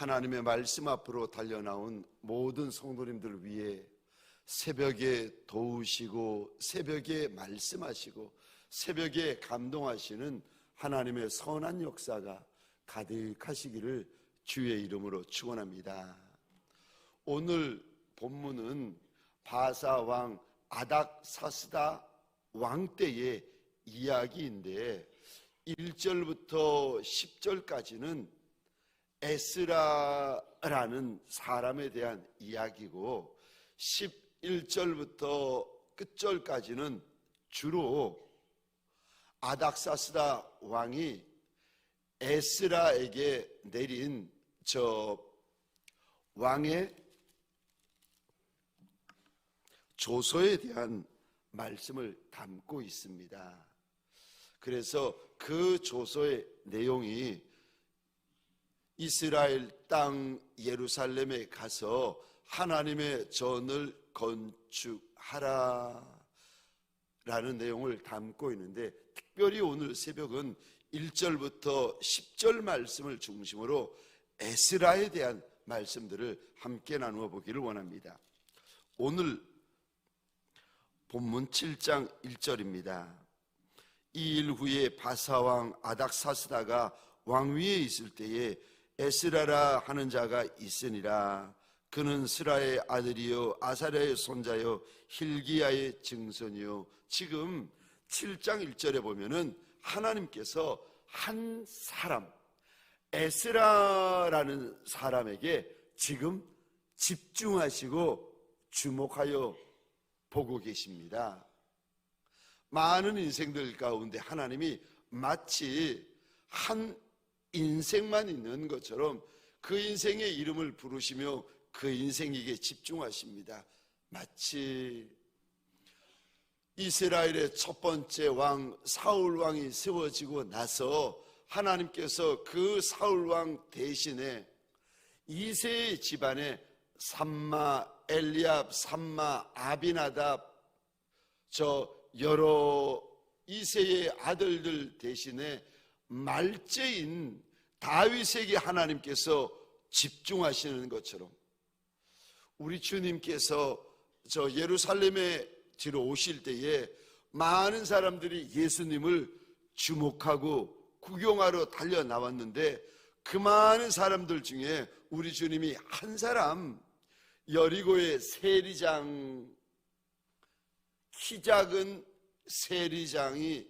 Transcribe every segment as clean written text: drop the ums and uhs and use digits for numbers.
하나님의 말씀 앞으로 달려나온 모든 성도님들 위해 새벽에 도우시고 새벽에 말씀하시고 새벽에 감동하시는 하나님의 선한 역사가 가득하시기를 주의 이름으로 축원합니다. 오늘 본문은 바사 왕 아닥사스다 왕 때의 이야기인데 1절부터 10절까지는 에스라라는 사람에 대한 이야기고 11절부터 끝절까지는 주로 아닥사스다 왕이 에스라에게 내린 왕의 조서에 대한 말씀을 담고 있습니다. 그래서 그 조서의 내용이 이스라엘 땅 예루살렘에 가서 하나님의 전을 건축하라 라는 내용을 담고 있는데, 특별히 오늘 새벽은 1절부터 10절 말씀을 중심으로 에스라에 대한 말씀들을 함께 나누어 보기를 원합니다. 오늘 본문 7장 1절입니다. 이 일 후에 바사왕 아닥사스다가 왕위에 있을 때에 에스라라 하는 자가 있으니라. 그는 스라의 아들이요 아사랴의 손자요 hil기야의 증손이요. 지금 7장 1절에 보면은 하나님께서 한 사람, 에스라라는 사람에게 지금 집중하시고 주목하여 보고 계십니다. 많은 인생들 가운데 하나님이 마치 한 인생만 있는 것처럼 그 인생의 이름을 부르시며 그 인생에게 집중하십니다. 마치 이스라엘의 첫 번째 왕 사울 왕이 세워지고 나서 하나님께서 그 사울 왕 대신에 이새의 집안에 삼마, 엘리압, 삼마, 아비나답 여러 이새의 아들들 대신에 말제인 다윗에게 하나님께서 집중하시는 것처럼 우리 주님께서 예루살렘에 들어오실 때에 많은 사람들이 예수님을 주목하고 구경하러 달려 나왔는데, 그 많은 사람들 중에 우리 주님이 한 사람, 여리고의 세리장, 키 작은 세리장이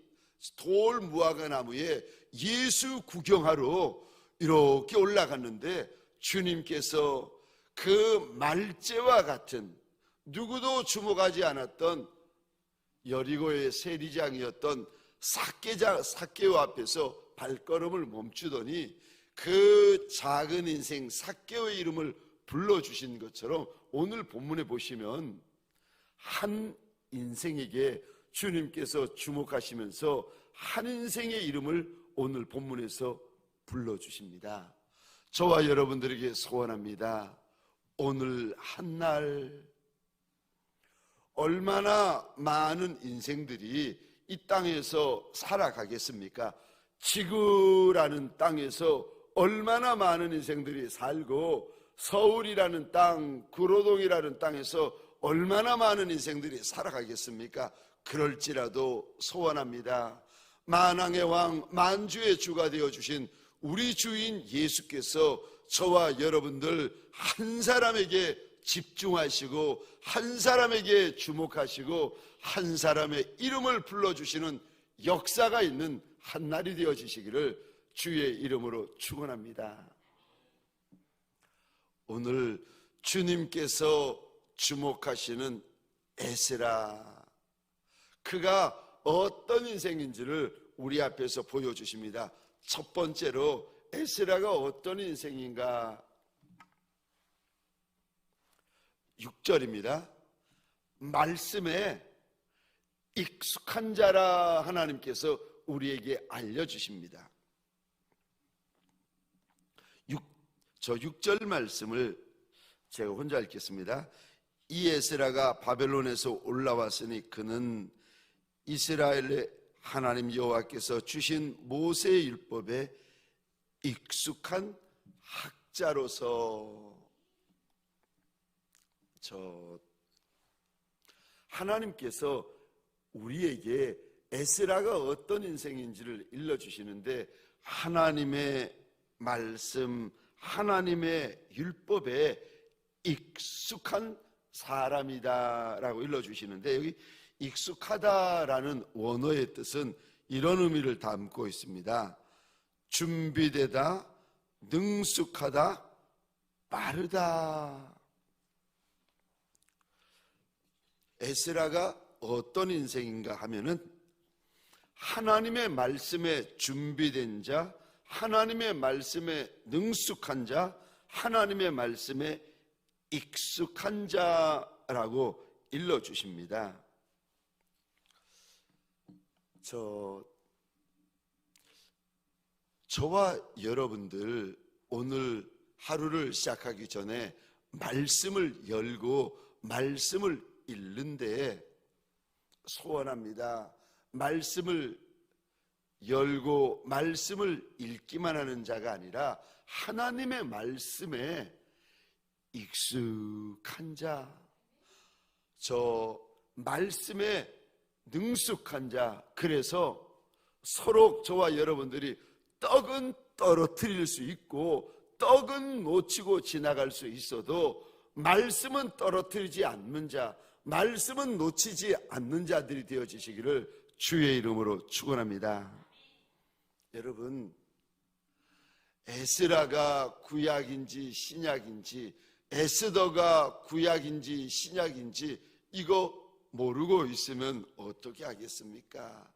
돌 무화과 나무에 예수 구경하러 이렇게 올라갔는데, 주님께서 그 말제와 같은 누구도 주목하지 않았던 여리고의 세리장이었던 삭개오 앞에서 발걸음을 멈추더니 그 작은 인생 삭개오의 이름을 불러주신 것처럼 오늘 본문에 보시면 한 인생에게 주님께서 주목하시면서 한 인생의 이름을 오늘 본문에서 불러주십니다. 저와 여러분들에게 소원합니다. 오늘 한날 얼마나 많은 인생들이 이 땅에서 살아가겠습니까? 지구라는 땅에서 얼마나 많은 인생들이 살고, 서울이라는 땅, 구로동이라는 땅에서 얼마나 많은 인생들이 살아가겠습니까? 그럴지라도 소원합니다. 만왕의 왕, 만주의 주가 되어주신 우리 주인 예수께서 저와 여러분들 한 사람에게 집중하시고 한 사람에게 주목하시고 한 사람의 이름을 불러주시는 역사가 있는 한 날이 되어지시기를 주의 이름으로 축원합니다. 오늘 주님께서 주목하시는 에스라, 그가 어떤 인생인지를 우리 앞에서 보여주십니다. 첫 번째로 에스라가 어떤 인생인가? 6절입니다. 말씀에 익숙한 자라 하나님께서 우리에게 알려주십니다. 6절 말씀을 제가 혼자 읽겠습니다. 이 에스라가 바벨론에서 올라왔으니 그는 이스라엘의 하나님 여호와께서 주신 모세의 율법에 익숙한 학자로서 하나님께서 우리에게 에스라가 어떤 인생인지를 일러주시는데, 하나님의 말씀, 하나님의 율법에 익숙한 사람이다라고 일러주시는데, 여기 익숙하다라는 원어의 뜻은 이런 의미를 담고 있습니다. 준비되다, 능숙하다, 빠르다. 에스라가 어떤 인생인가 하면은 하나님의 말씀에 준비된 자, 하나님의 말씀에 능숙한 자, 하나님의 말씀에 익숙한 자라고 일러주십니다. 저와 여러분들 오늘 하루를 시작하기 전에 말씀을 열고 말씀을 읽는데 소원합니다. 말씀을 열고 말씀을 읽기만 하는 자가 아니라 하나님의 말씀에 익숙한 자, 저 말씀에 능숙한 자. 그래서 서로 저와 여러분들이 떡은 떨어뜨릴 수 있고 떡은 놓치고 지나갈 수 있어도 말씀은 떨어뜨리지 않는 자, 말씀은 놓치지 않는 자들이 되어지시기를 주의 이름으로 축원합니다. 여러분, 에스라가 구약인지 신약인지, 에스더가 구약인지 신약인지 이거 모르고 있으면 어떻게 하겠습니까?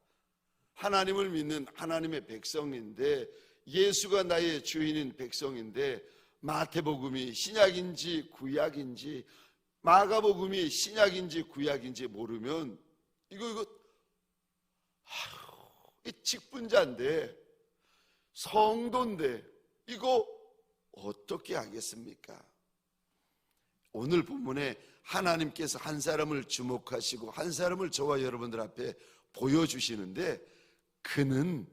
하나님을 믿는 하나님의 백성인데, 예수가 나의 주인인 백성인데, 마태복음이 신약인지 구약인지, 마가복음이 신약인지 구약인지 모르면 이거 이 직분자인데, 성도인데 이거 어떻게 하겠습니까? 오늘 본문에 하나님께서 한 사람을 주목하시고 한 사람을 저와 여러분들 앞에 보여주시는데, 그는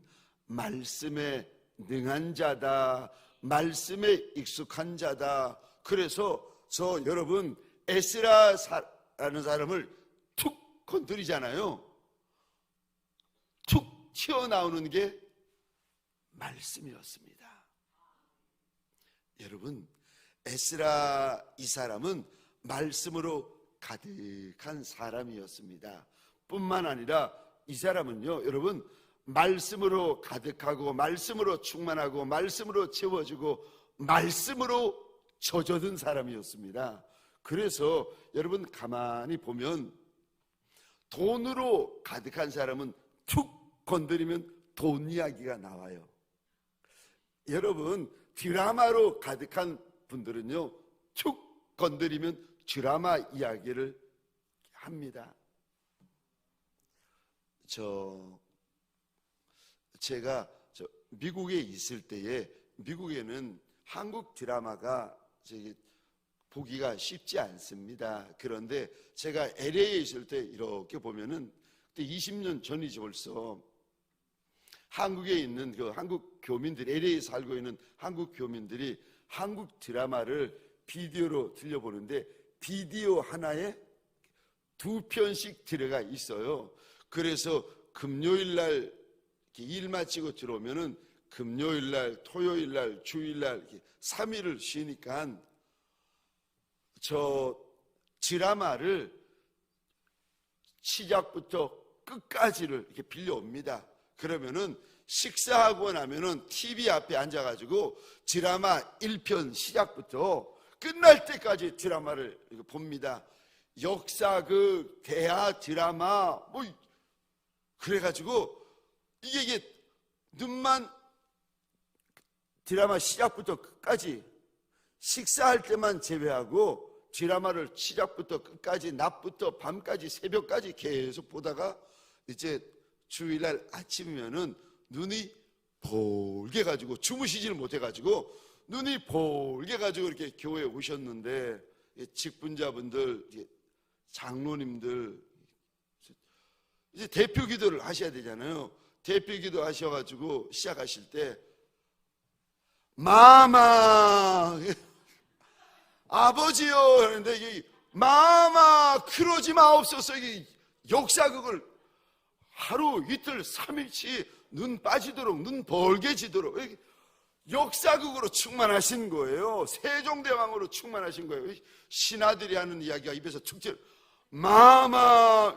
말씀에 능한 자다, 말씀에 익숙한 자다. 그래서 저 여러분, 에스라라는 사람을 툭 건드리잖아요. 툭 튀어나오는 게 말씀이었습니다. 여러분, 에스라 이 사람은 말씀으로 가득한 사람이었습니다. 뿐만 아니라 이 사람은요, 여러분, 말씀으로 가득하고 말씀으로 충만하고 말씀으로 채워지고 말씀으로 젖어든 사람이었습니다. 그래서 여러분 가만히 보면 돈으로 가득한 사람은 툭 건드리면 돈 이야기가 나와요. 여러분, 드라마로 가득한 분들은요, 툭 건드리면 드라마 이야기를 합니다. 제가 미국에 있을 때에, 미국에는 한국 드라마가 보기가 쉽지 않습니다. 그런데 제가 LA에 있을 때 이렇게 보면은, 그때 20년 전이지 벌써, 한국에 있는 그 한국 교민들, LA에 살고 있는 한국 교민들이 한국 드라마를 비디오로 들려보는데, 비디오 하나에 2편씩 들어가 있어요. 그래서 금요일날 일 마치고 들어오면은 금요일날, 토요일날, 주일날 3일을 쉬니까 저 드라마를 시작부터 끝까지를 이렇게 빌려옵니다. 그러면은 식사하고 나면은 TV 앞에 앉아가지고 드라마 1편 시작부터 끝날 때까지 드라마를 봅니다. 역사극, 대하 드라마, 뭐 그래가지고 이게 눈만 드라마 시작부터 끝까지, 식사할 때만 제외하고 드라마를 시작부터 끝까지, 낮부터 밤까지, 새벽까지 계속 보다가 이제 주일날 아침이면은 눈이 볼게 가지고, 주무시지를 못해가지고 눈이 볼게 가지고 이렇게 교회에 오셨는데, 직분자분들, 장로님들 이제 대표 기도를 하셔야 되잖아요. 대표 기도 하셔가지고 시작하실 때 마마 아버지요 하는데 이게 마마 그러지 마옵소서. 이게 역사극을 하루 이틀 3일치 눈 빠지도록 눈 벌게지도록 역사극으로 충만하신 거예요. 세종대왕으로 충만하신 거예요. 신하들이 하는 이야기가 입에서 툭 마마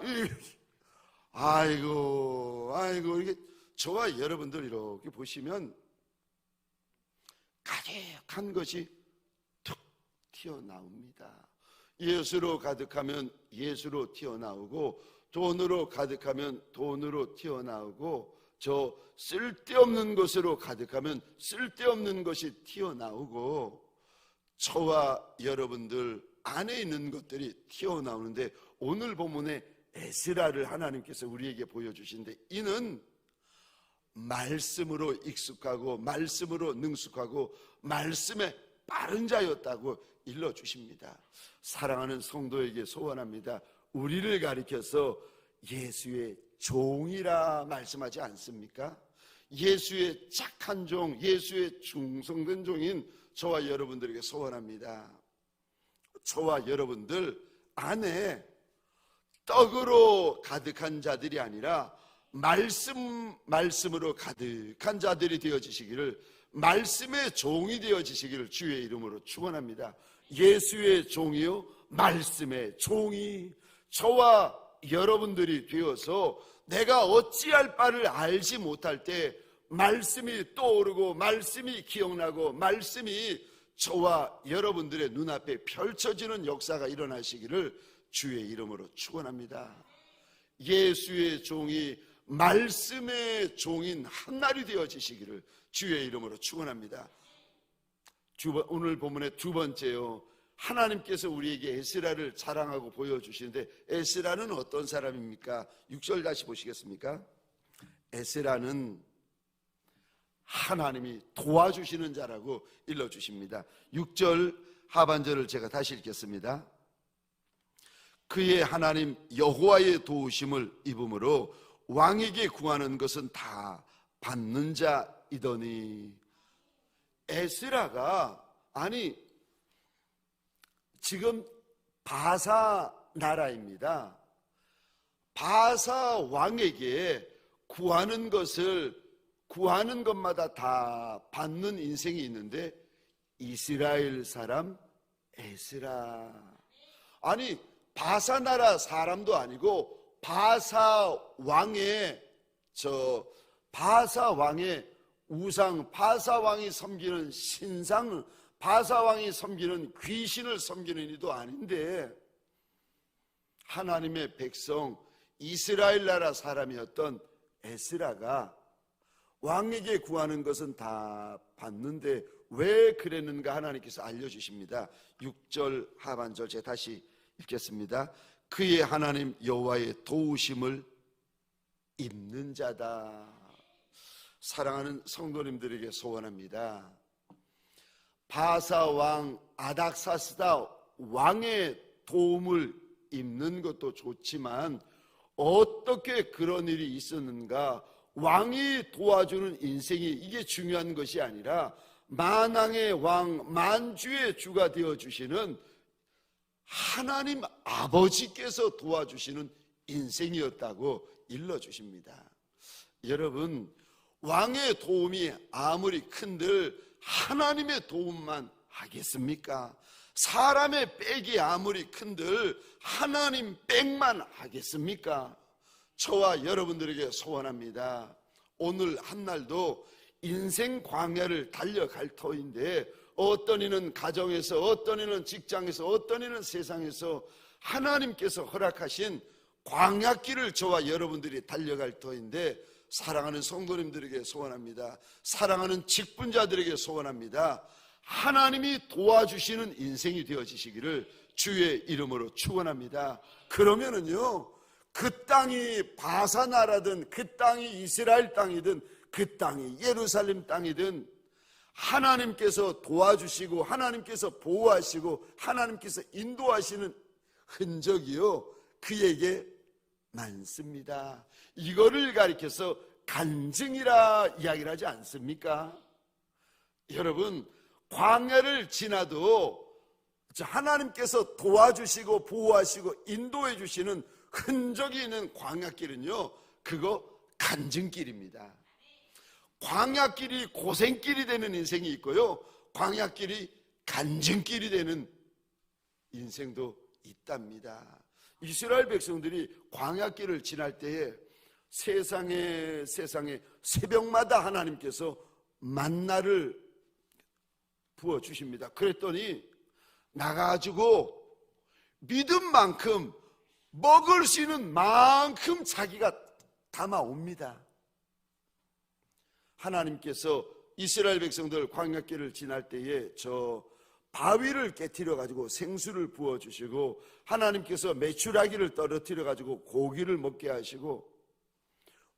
아이고 이게 저와 여러분들 이렇게 보시면 가득한 것이 툭 튀어나옵니다. 예수로 가득하면 예수로 튀어나오고 돈으로 가득하면 돈으로 튀어나오고 저 쓸데없는 것으로 가득하면 쓸데없는 것이 튀어나오고 저와 여러분들 안에 있는 것들이 튀어나오는데 오늘 본문에 에스라를 하나님께서 우리에게 보여주신데 이는 말씀으로 익숙하고 말씀으로 능숙하고 말씀에 빠른 자였다고 일러주십니다. 사랑하는 성도에게 소원합니다. 우리를 가리켜서 예수의 종이라 말씀하지 않습니까? 예수의 착한 종, 예수의 충성된 종인 저와 여러분들에게 소원합니다. 저와 여러분들 안에 떡으로 가득한 자들이 아니라 말씀으로 가득한 자들이 되어지시기를, 말씀의 종이 되어지시기를 주의 이름으로 축원합니다. 예수의 종이요 말씀의 종이 저와 여러분들이 되어서 내가 어찌할 바를 알지 못할 때 말씀이 떠오르고 말씀이 기억나고 말씀이 저와 여러분들의 눈앞에 펼쳐지는 역사가 일어나시기를 주의 이름으로 축원합니다. 예수의 종이 말씀의 종인 한날이 되어지시기를 주의 이름으로 축원합니다. 오늘 본문의 두 번째요, 하나님께서 우리에게 에스라를 자랑하고 보여주시는데 에스라는 어떤 사람입니까? 6절 다시 보시겠습니까? 에스라는 하나님이 도와주시는 자라고 일러주십니다. 6절 하반절을 제가 다시 읽겠습니다. 그의 하나님 여호와의 도우심을 입음으로 왕에게 구하는 것은 다 받는 자이더니. 에스라가 지금 바사 나라입니다. 바사 왕에게 구하는 것마다 다 받는 인생이 있는데 이스라엘 사람 에스라, 바사 나라 사람도 아니고 바사 왕의 우상, 바사 왕이 섬기는 신상, 바사 왕이 섬기는 귀신을 섬기는 이도 아닌데 하나님의 백성 이스라엘 나라 사람이었던 에스라가 왕에게 구하는 것은 다 받는데 왜 그랬는가 하나님께서 알려주십니다. 6절 하반절 제가 다시 읽겠습니다. 그의 하나님 여호와의 도우심을 입는 자다. 사랑하는 성도님들에게 소원합니다. 바사 왕 아닥사스다 왕의 도움을 입는 것도 좋지만 어떻게 그런 일이 있었는가, 왕이 도와주는 인생이 이게 중요한 것이 아니라 만왕의 왕, 만주의 주가 되어주시는 하나님 아버지께서 도와주시는 인생이었다고 일러주십니다. 여러분, 왕의 도움이 아무리 큰들 하나님의 도움만 하겠습니까? 사람의 백이 아무리 큰들 하나님 백만 하겠습니까? 저와 여러분들에게 소원합니다. 오늘 한날도 인생 광야를 달려갈 터인데 어떤 이는 가정에서, 어떤 이는 직장에서, 어떤 이는 세상에서 하나님께서 허락하신 광야길을 저와 여러분들이 달려갈 터인데 사랑하는 성도님들에게 소원합니다. 사랑하는 직분자들에게 소원합니다. 하나님이 도와주시는 인생이 되어지시기를 주의 이름으로 축원합니다. 그러면은요, 그 땅이 바사 나라든 그 땅이 이스라엘 땅이든 그 땅이 예루살렘 땅이든 하나님께서 도와주시고 하나님께서 보호하시고 하나님께서 인도하시는 흔적이요 그에게 많습니다. 이거를 가리켜서 간증이라 이야기를 하지 않습니까? 여러분, 광야를 지나도 하나님께서 도와주시고 보호하시고 인도해 주시는 흔적이 있는 광야길은요, 그거 간증길입니다. 광야길이 고생길이 되는 인생이 있고요, 광야길이 간증길이 되는 인생도 있답니다. 이스라엘 백성들이 광야길을 지날 때에 세상에 새벽마다 하나님께서 만나를 부어주십니다. 그랬더니 나가가지고 믿은 만큼 먹을 수 있는 만큼 자기가 담아옵니다. 하나님께서 이스라엘 백성들 광야길을 지날 때에 저 바위를 깨트려 가지고 생수를 부어주시고, 하나님께서 메추라기를 떨어뜨려 가지고 고기를 먹게 하시고,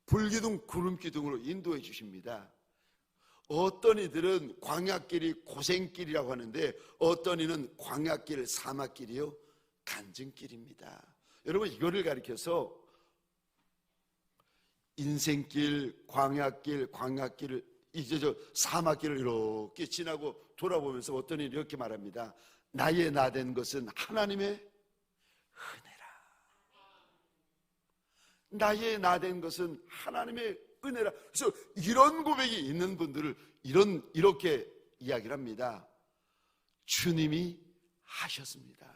불기둥 구름기둥으로 인도해 주십니다. 어떤 이들은 광야길이 고생길이라고 하는데, 어떤 이는 광야길 사막길이요 간증길입니다. 여러분, 이거를 가리켜서 인생길, 광야길을 이제 저 사막길을 이렇게 지나고 돌아보면서 어떤 이는 이렇게 말합니다. 나의 나된 것은 하나님의 은혜라. 나의 나된 것은 하나님의 은혜라. 그래서 이런 고백이 있는 분들을 이렇게 이야기를 합니다. 주님이 하셨습니다.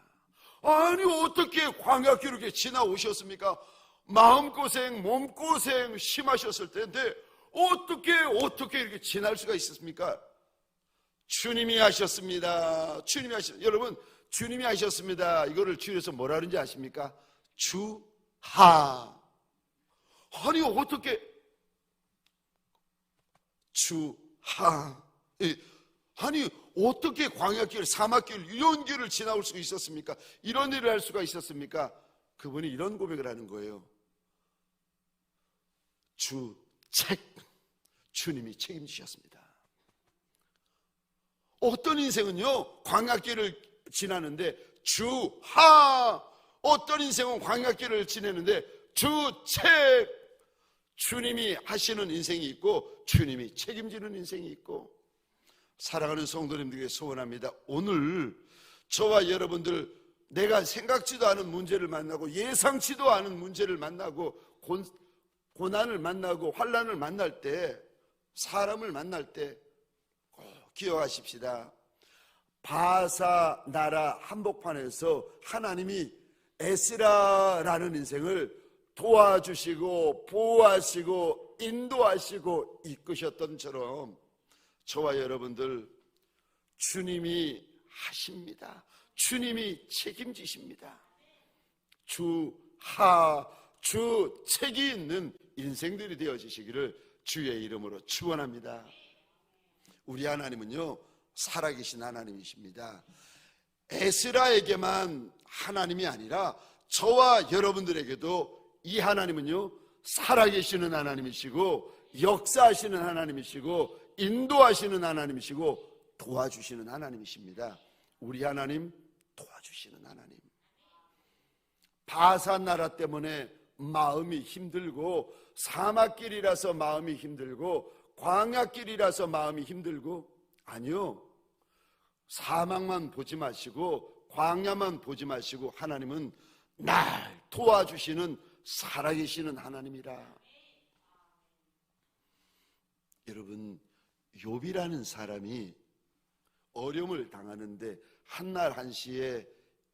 아니, 어떻게 광야길을 이렇게 지나오셨습니까? 마음고생, 몸고생 심하셨을 텐데 어떻게 이렇게 지날 수가 있었습니까? 주님이 하셨습니다. 주님이 하셨습니다. 여러분, 주님이 하셨습니다. 이거를 줄여서 뭐라 그러는지 아십니까? 주하. 아니, 어떻게 주하. 아니, 어떻게 광야길, 사막길, 이런 길을 지나올 수 있었습니까? 이런 일을 할 수가 있었습니까? 그분이 이런 고백을 하는 거예요. 주님이 책임지셨습니다. 어떤 인생은요, 광야길을 지나는데 주하. 어떤 인생은 광야길을 지내는데 주책. 주님이 하시는 인생이 있고 주님이 책임지는 인생이 있고. 사랑하는 성도님들에게 소원합니다. 오늘 저와 여러분들, 내가 생각지도 않은 문제를 만나고 예상치도 않은 문제를 만나고 고난을 만나고 환난을 만날 때, 사람을 만날 때 꼭 기억하십시다. 바사 나라 한복판에서 하나님이 에스라라는 인생을 도와주시고 보호하시고 인도하시고 이끄셨던 처럼 저와 여러분들 주님이 하십니다. 주님이 책임지십니다. 주책이 있는 인생들이 되어지시기를 주의 이름으로 축원합니다. 우리 하나님은요, 살아계신 하나님이십니다. 에스라에게만 하나님이 아니라 저와 여러분들에게도 이 하나님은요, 살아계시는 하나님이시고 역사하시는 하나님이시고 인도하시는 하나님이시고 도와주시는 하나님이십니다. 우리 하나님 도와주시는 하나님. 바산 나라 때문에 마음이 힘들고, 사막길이라서 마음이 힘들고, 광야길이라서 마음이 힘들고, 아니요, 사막만 보지 마시고 광야만 보지 마시고 하나님은 날 도와주시는 살아계시는 하나님이라. 여러분, 욥이라는 사람이 어려움을 당하는데 한날 한시에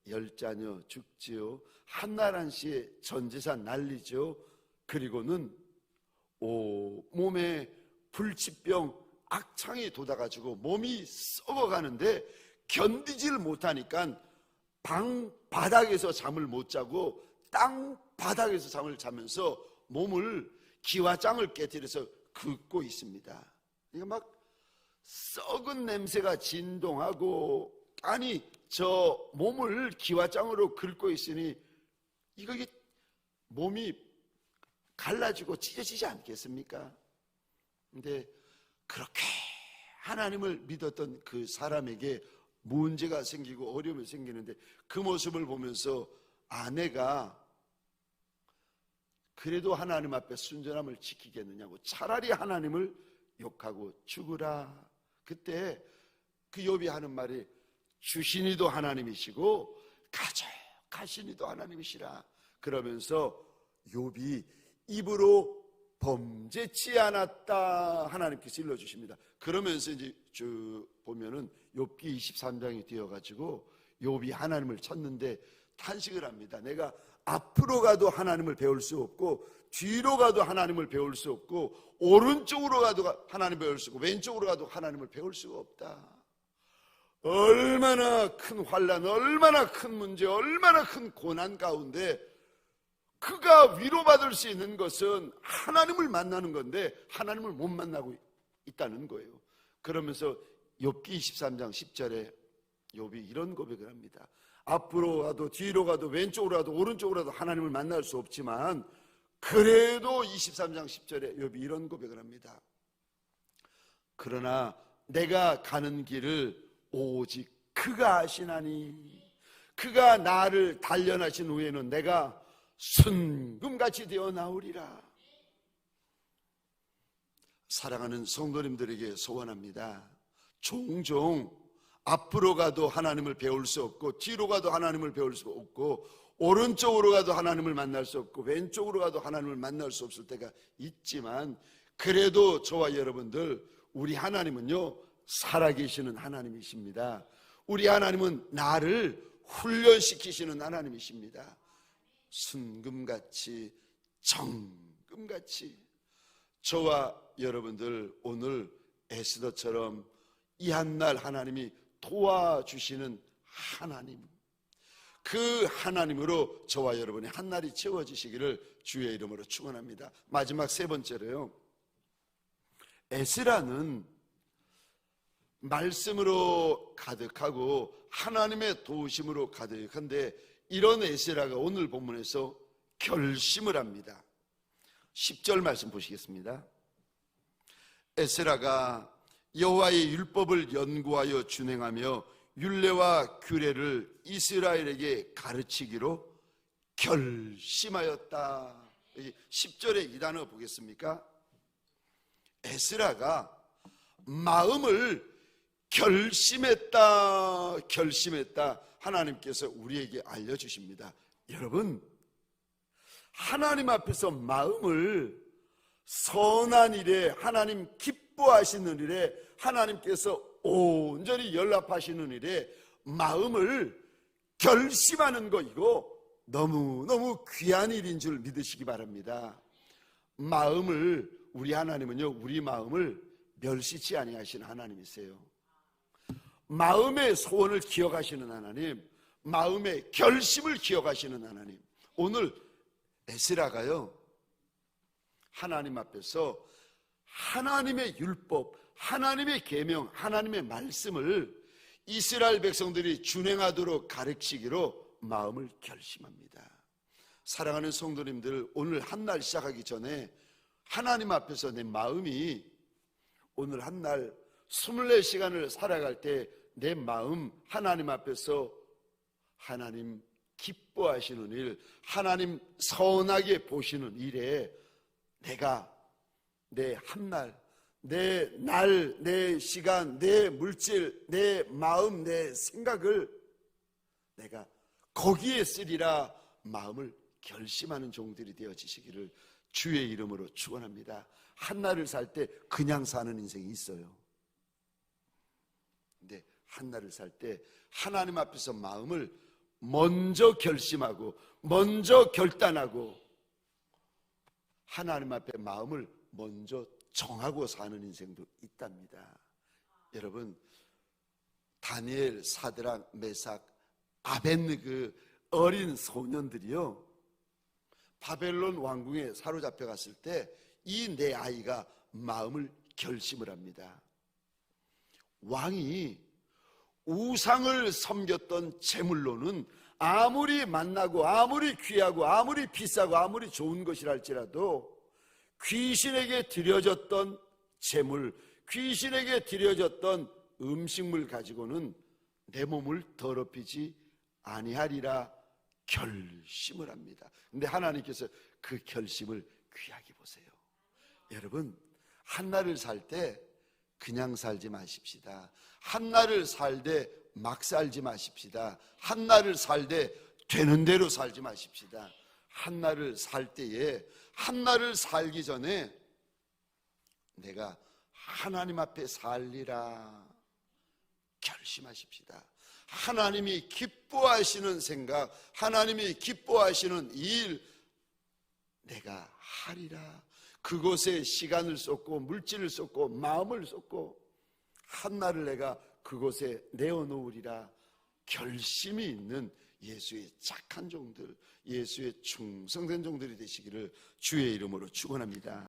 10자녀 죽지요. 한날 한시에 전 재산 날리죠. 그리고는 몸에 불치병 악창이 돋아가지고 몸이 썩어가는데 견디질 못하니까 방 바닥에서 잠을 못 자고 땅 바닥에서 잠을 자면서 몸을 기와장을 깨뜨려서 긁고 있습니다. 그러니까 막 썩은 냄새가 진동하고, 아니 저 몸을 기와장으로 긁고 있으니 이게 몸이 갈라지고 찢어지지 않겠습니까? 근데 그렇게 하나님을 믿었던 그 사람에게 문제가 생기고 어려움이 생기는데, 그 모습을 보면서 아내가 그래도 하나님 앞에 순전함을 지키겠느냐고 차라리 하나님을 욕하고 죽으라. 그때 그 욥이 하는 말이 주신 이도 하나님이시고 가져가신 이도 하나님이시라. 그러면서 욥이 입으로 범죄치 않았다 하나님께서 일러주십니다. 그러면서 이제 쭉 보면은 욥기 23장이 되어가지고 욥이 하나님을 찾는데 탄식을 합니다. 내가 앞으로 가도 하나님을 배울 수 없고, 뒤로 가도 하나님을 배울 수 없고, 오른쪽으로 가도 하나님을 배울 수 없고, 왼쪽으로 가도 하나님을 배울 수가 없다. 얼마나 큰 환난, 얼마나 큰 문제, 얼마나 큰 고난 가운데 그가 위로받을 수 있는 것은 하나님을 만나는 건데 하나님을 못 만나고 있다는 거예요. 그러면서 욥기 23장 10절에 욥이 이런 고백을 합니다. 앞으로 가도 뒤로 가도 왼쪽으로 가도 오른쪽으로 가도 하나님을 만날 수 없지만, 그래도 23장 10절에 욥이 이런 고백을 합니다. 그러나 내가 가는 길을 오직 그가 아시나니, 그가 나를 단련하신 후에는 내가 순금같이 되어 나오리라. 사랑하는 성도님들에게 소원합니다. 종종 앞으로 가도 하나님을 배울 수 없고, 뒤로 가도 하나님을 배울 수 없고, 오른쪽으로 가도 하나님을 만날 수 없고, 왼쪽으로 가도 하나님을 만날 수 없을 때가 있지만, 그래도 저와 여러분들, 우리 하나님은요 살아계시는 하나님이십니다. 우리 하나님은 나를 훈련시키시는 하나님이십니다. 순금같이 정금같이 저와 여러분들 오늘 에스더처럼 이 한날 하나님이 도와주시는 하나님, 그 하나님으로 저와 여러분의 한날이 채워지시기를 주의 이름으로 축원합니다. 마지막 세 번째로요, 에스라는 말씀으로 가득하고 하나님의 도우심으로 가득한데, 이런 에스라가 오늘 본문에서 결심을 합니다. 10절 말씀 보시겠습니다. 에스라가 여호와의 율법을 연구하여 준행하며 율례와 규례를 이스라엘에게 가르치기로 결심하였다. 10절에 이 단어 보겠습니까? 에스라가 마음을 결심했다. 하나님께서 우리에게 알려주십니다. 여러분, 하나님 앞에서 마음을 선한 일에, 하나님 기뻐하시는 일에, 하나님께서 온전히 연락하시는 일에 마음을 결심하는 거, 이거 너무너무 귀한 일인 줄 믿으시기 바랍니다. 마음을, 우리 하나님은요 우리 마음을 멸시치 아니하시는 하나님이세요. 마음의 소원을 기억하시는 하나님, 마음의 결심을 기억하시는 하나님. 오늘 에스라가요 하나님 앞에서 하나님의 율법, 하나님의 계명, 하나님의 말씀을 이스라엘 백성들이 준행하도록 가르치기로 마음을 결심합니다. 사랑하는 성도님들, 오늘 한날 시작하기 전에 하나님 앞에서 내 마음이 오늘 한날 24시간을 살아갈 때 내 마음 하나님 앞에서 하나님 기뻐하시는 일, 하나님 선하게 보시는 일에 내가 내 한날, 내 날, 내 시간, 내 물질, 내 마음, 내 생각을 내가 거기에 쓰리라 마음을 결심하는 종들이 되어지시기를 주의 이름으로 축원합니다. 한날을 살 때 그냥 사는 인생이 있어요. 근데 한날을 살 때 하나님 앞에서 마음을 먼저 결심하고 먼저 결단하고 하나님 앞에 마음을 먼저 정하고 사는 인생도 있답니다. 여러분, 다니엘, 사드락, 메삭, 아벳느그 어린 소년들이요 바벨론 왕궁에 사로잡혀 갔을 때 이 네 아이가 마음을 결심을 합니다. 왕이 우상을 섬겼던 제물로는 아무리 만나고 아무리 귀하고 아무리 비싸고 아무리 좋은 것이라 할지라도 귀신에게 드려졌던 제물, 귀신에게 드려졌던 음식물 가지고는 내 몸을 더럽히지 아니하리라 결심을 합니다. 근데 하나님께서 그 결심을 귀하게 보세요. 여러분, 한날을 살 때 그냥 살지 마십시다. 한날을 살 때 막 살지 마십시다. 한날을 살되 되는 대로 살지 마십시다. 한날을 살 때에 한날을 살기 전에 내가 하나님 앞에 살리라 결심하십시다. 하나님이 기뻐하시는 생각, 하나님이 기뻐하시는 일 내가 하리라. 그곳에 시간을 쏟고 물질을 쏟고 마음을 쏟고 한날을 내가 그곳에 내어놓으리라 결심이 있는 예수의 착한 종들, 예수의 충성된 종들이 되시기를 주의 이름으로 축원합니다.